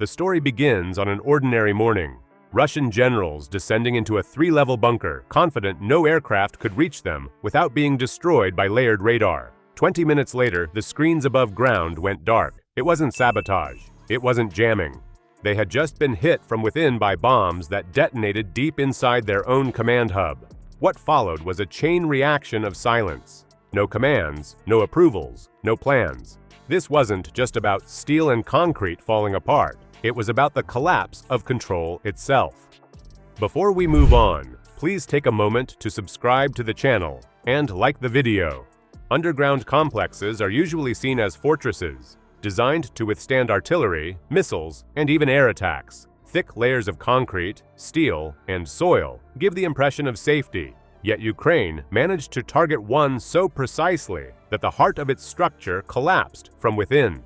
The story begins on an ordinary morning. Russian generals descending into a 3-level bunker, confident no aircraft could reach them without being destroyed by layered radar. 20 minutes later, the screens above ground went dark. It wasn't sabotage. It wasn't jamming. They had just been hit from within by bombs that detonated deep inside their own command hub. What followed was a chain reaction of silence. No commands, no approvals, no plans. This wasn't just about steel and concrete falling apart. It was about the collapse of control itself. Before we move on, please take a moment to subscribe to the channel and like the video. Underground complexes are usually seen as fortresses, designed to withstand artillery, missiles, and even air attacks. Thick layers of concrete, steel, and soil give the impression of safety, yet Ukraine managed to target one so precisely that the heart of its structure collapsed from within.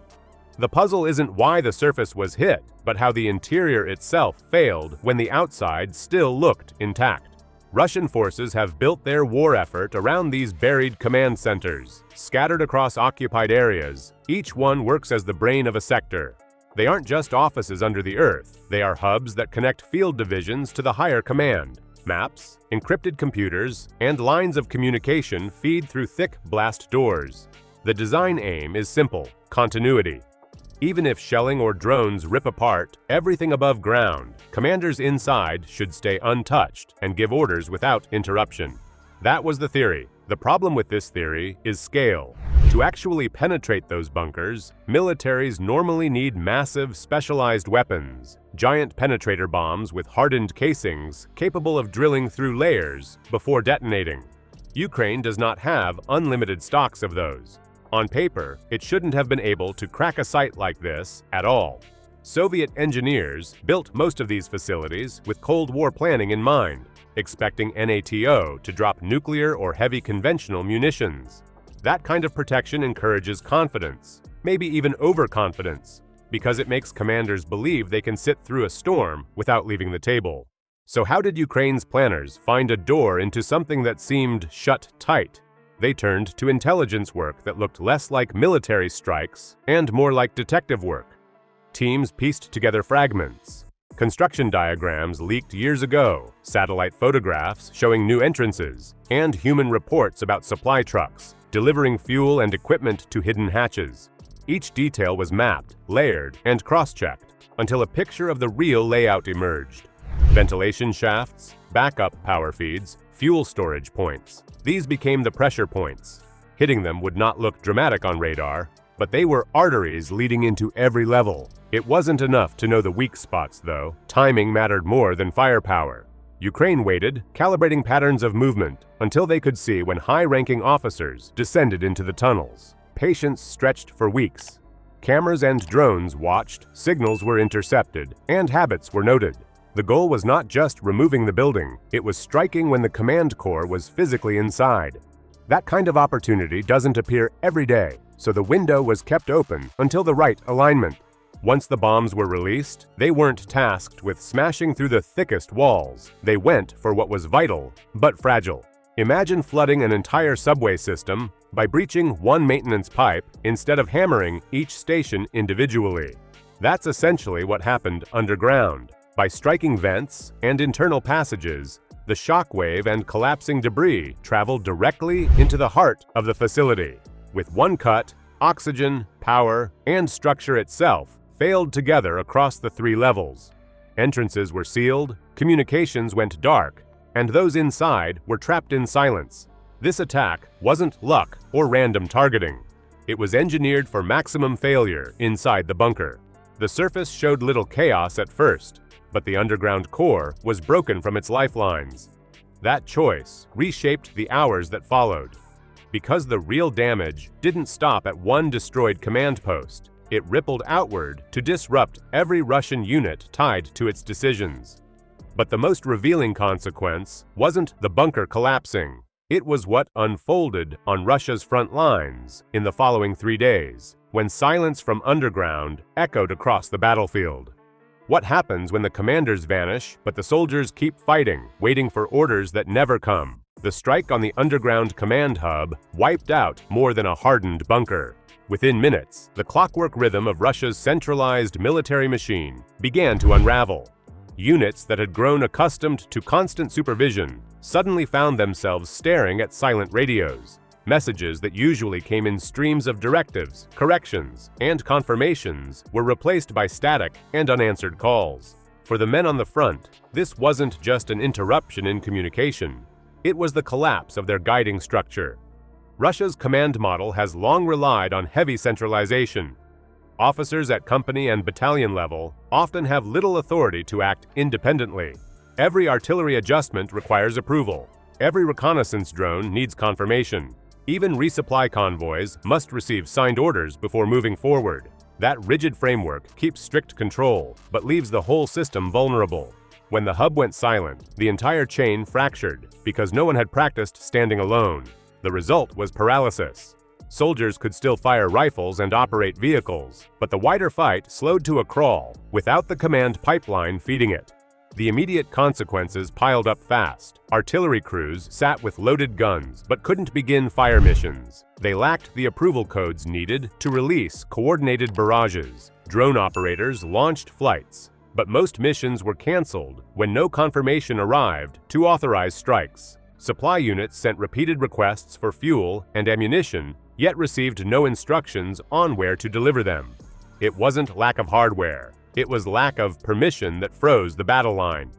The puzzle isn't why the surface was hit, but how the interior itself failed when the outside still looked intact. Russian forces have built their war effort around these buried command centers, scattered across occupied areas. Each one works as the brain of a sector. They aren't just offices under the earth, they are hubs that connect field divisions to the higher command. Maps, encrypted computers, and lines of communication feed through thick blast doors. The design aim is simple: continuity. Even if shelling or drones rip apart everything above ground, commanders inside should stay untouched and give orders without interruption. That was the theory. The problem with this theory is scale. To actually penetrate those bunkers, militaries normally need massive, specialized weapons, giant penetrator bombs with hardened casings capable of drilling through layers before detonating. Ukraine does not have unlimited stocks of those. On paper, it shouldn't have been able to crack a site like this at all. Soviet engineers built most of these facilities with Cold War planning in mind, expecting NATO to drop nuclear or heavy conventional munitions. That kind of protection encourages confidence, maybe even overconfidence, because it makes commanders believe they can sit through a storm without leaving the table. So how did Ukraine's planners find a door into something that seemed shut tight? They turned to intelligence work that looked less like military strikes and more like detective work. Teams pieced together fragments. Construction diagrams leaked years ago, satellite photographs showing new entrances, and human reports about supply trucks, delivering fuel and equipment to hidden hatches. Each detail was mapped, layered, and cross-checked until a picture of the real layout emerged. Ventilation shafts, backup power feeds, fuel storage points. These became the pressure points. Hitting them would not look dramatic on radar, but they were arteries leading into every level. It wasn't enough to know the weak spots, though. Timing mattered more than firepower. Ukraine waited, calibrating patterns of movement, until they could see when high-ranking officers descended into the tunnels. Patience stretched for weeks. Cameras and drones watched, signals were intercepted, and habits were noted. The goal was not just removing the building, it was striking when the command core was physically inside. That kind of opportunity doesn't appear every day, so the window was kept open until the right alignment. Once the bombs were released, they weren't tasked with smashing through the thickest walls. They went for what was vital, but fragile. Imagine flooding an entire subway system by breaching one maintenance pipe instead of hammering each station individually. That's essentially what happened underground. By striking vents and internal passages, the shockwave and collapsing debris traveled directly into the heart of the facility. With one cut, oxygen, power, and structure itself failed together across the 3 levels. Entrances were sealed, communications went dark, and those inside were trapped in silence. This attack wasn't luck or random targeting. It was engineered for maximum failure inside the bunker. The surface showed little chaos at first, but the underground core was broken from its lifelines. That choice reshaped the hours that followed. Because the real damage didn't stop at one destroyed command post, it rippled outward to disrupt every Russian unit tied to its decisions. But the most revealing consequence wasn't the bunker collapsing. It was what unfolded on Russia's front lines in the following 3 days, when silence from underground echoed across the battlefield. What happens when the commanders vanish, but the soldiers keep fighting, waiting for orders that never come? The strike on the underground command hub wiped out more than a hardened bunker. Within minutes, the clockwork rhythm of Russia's centralized military machine began to unravel. Units that had grown accustomed to constant supervision suddenly found themselves staring at silent radios. Messages that usually came in streams of directives, corrections, and confirmations were replaced by static and unanswered calls. For the men on the front, this wasn't just an interruption in communication. It was the collapse of their guiding structure. Russia's command model has long relied on heavy centralization. Officers at company and battalion level often have little authority to act independently. Every artillery adjustment requires approval. Every reconnaissance drone needs confirmation. Even resupply convoys must receive signed orders before moving forward. That rigid framework keeps strict control, but leaves the whole system vulnerable. When the hub went silent, the entire chain fractured because no one had practiced standing alone. The result was paralysis. Soldiers could still fire rifles and operate vehicles, but the wider fight slowed to a crawl without the command pipeline feeding it. The immediate consequences piled up fast. Artillery crews sat with loaded guns but couldn't begin fire missions. They lacked the approval codes needed to release coordinated barrages. Drone operators launched flights, but most missions were canceled when no confirmation arrived to authorize strikes. Supply units sent repeated requests for fuel and ammunition, yet received no instructions on where to deliver them. It wasn't lack of hardware. It was lack of permission that froze the battle line.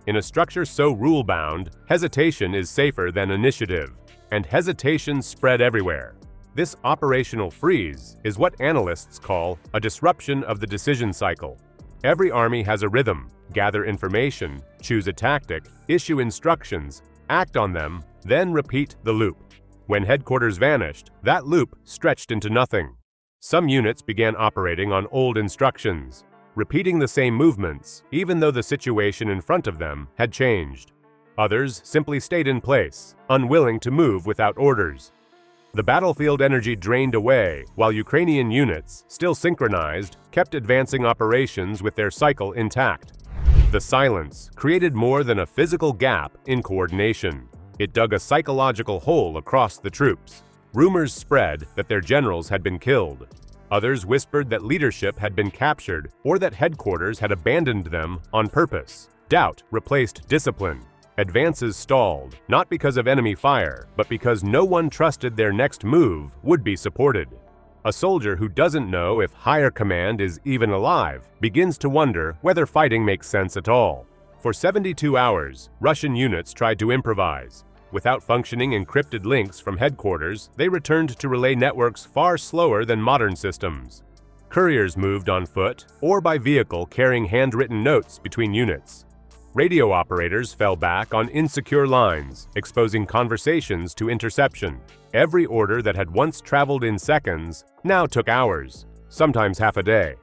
In a structure so rule-bound, hesitation is safer than initiative, and hesitation spread everywhere. This operational freeze is what analysts call a disruption of the decision cycle. Every army has a rhythm: gather information, choose a tactic, issue instructions, act on them, then repeat the loop. When headquarters vanished, that loop stretched into nothing. Some units began operating on old instructions, repeating the same movements, even though the situation in front of them had changed. Others simply stayed in place, unwilling to move without orders. The battlefield energy drained away, while Ukrainian units, still synchronized, kept advancing operations with their cycle intact. The silence created more than a physical gap in coordination. It dug a psychological hole across the troops. Rumors spread that their generals had been killed. Others whispered that leadership had been captured or that headquarters had abandoned them on purpose. Doubt replaced discipline. Advances stalled, not because of enemy fire, but because no one trusted their next move would be supported. A soldier who doesn't know if higher command is even alive begins to wonder whether fighting makes sense at all. For 72 hours, Russian units tried to improvise. Without functioning encrypted links from headquarters, they returned to relay networks far slower than modern systems. Couriers moved on foot or by vehicle carrying handwritten notes between units. Radio operators fell back on insecure lines, exposing conversations to interception. Every order that had once traveled in seconds now took hours, sometimes half a day.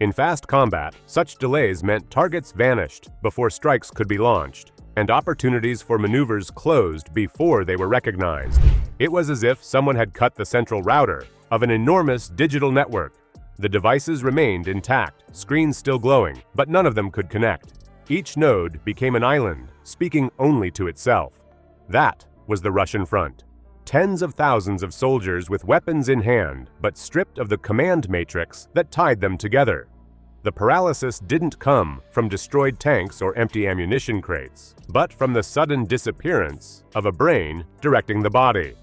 In fast combat, such delays meant targets vanished before strikes could be launched, and opportunities for maneuvers closed before they were recognized. It was as if someone had cut the central router of an enormous digital network. The devices remained intact, screens still glowing, but none of them could connect. Each node became an island, speaking only to itself. That was the Russian front. Tens of thousands of soldiers with weapons in hand, but stripped of the command matrix that tied them together. The paralysis didn't come from destroyed tanks or empty ammunition crates, but from the sudden disappearance of a brain directing the body.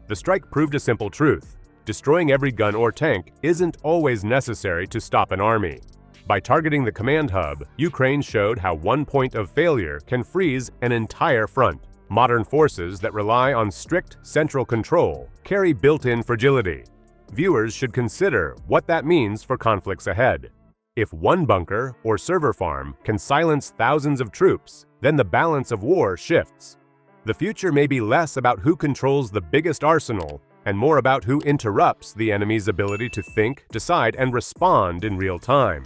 The strike proved a simple truth: destroying every gun or tank isn't always necessary to stop an army. By targeting the command hub, Ukraine showed how one point of failure can freeze an entire front. Modern forces that rely on strict central control carry built-in fragility. Viewers should consider what that means for conflicts ahead. If one bunker or server farm can silence thousands of troops, then the balance of war shifts. The future may be less about who controls the biggest arsenal and more about who interrupts the enemy's ability to think, decide, and respond in real time.